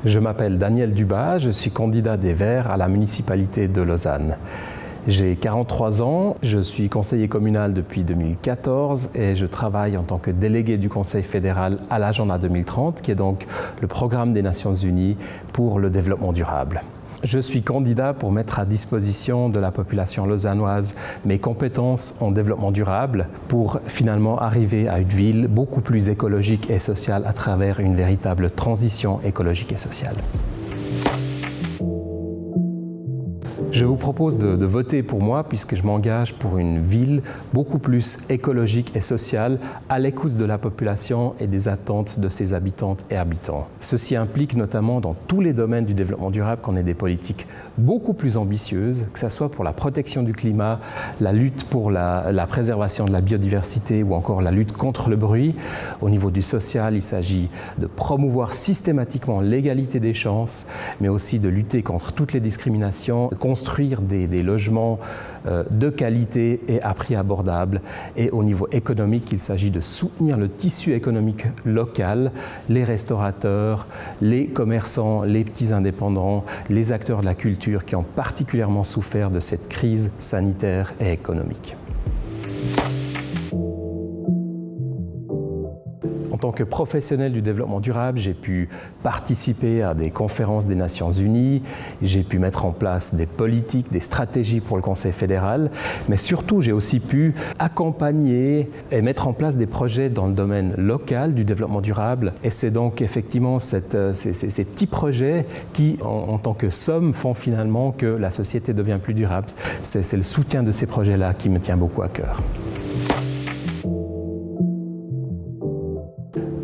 Je m'appelle Daniel Dubas, je suis candidat des Verts à la municipalité de Lausanne. J'ai 43 ans, je suis conseiller communal depuis 2014 et je travaille en tant que délégué du Conseil fédéral à l'Agenda 2030, qui est donc le programme des Nations Unies pour le développement durable. Je suis candidat pour mettre à disposition de la population lausannoise mes compétences en développement durable pour finalement arriver à une ville beaucoup plus écologique et sociale à travers une véritable transition écologique et sociale. Je vous propose de voter pour moi puisque je m'engage pour une ville beaucoup plus écologique et sociale à l'écoute de la population et des attentes de ses habitantes et habitants. Ceci implique notamment dans tous les domaines du développement durable qu'on ait des politiques beaucoup plus ambitieuses, que ce soit pour la protection du climat, la lutte pour la préservation de la biodiversité ou encore la lutte contre le bruit. Au niveau du social, il s'agit de promouvoir systématiquement l'égalité des chances, mais aussi de lutter contre toutes les discriminations, construire des logements de qualité et à prix abordable. Et au niveau économique, il s'agit de soutenir le tissu économique local, les restaurateurs, les commerçants, les petits indépendants, les acteurs de la culture qui ont particulièrement souffert de cette crise sanitaire et économique. En tant que professionnel du développement durable, j'ai pu participer à des conférences des Nations Unies, j'ai pu mettre en place des politiques, des stratégies pour le Conseil fédéral, mais surtout j'ai aussi pu accompagner et mettre en place des projets dans le domaine local du développement durable. Et c'est donc effectivement ces petits projets qui, en tant que somme, font finalement que la société devient plus durable. C'est le soutien de ces projets-là qui me tient beaucoup à cœur.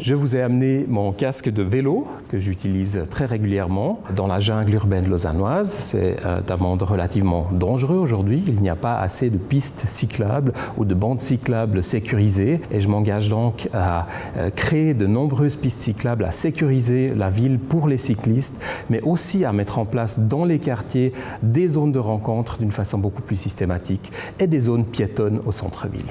Je vous ai amené mon casque de vélo que j'utilise très régulièrement dans la jungle urbaine lausannoise. C'est un monde relativement dangereux aujourd'hui. Il n'y a pas assez de pistes cyclables ou de bandes cyclables sécurisées et je m'engage donc à créer de nombreuses pistes cyclables, à sécuriser la ville pour les cyclistes, mais aussi à mettre en place dans les quartiers des zones de rencontre d'une façon beaucoup plus systématique et des zones piétonnes au centre-ville.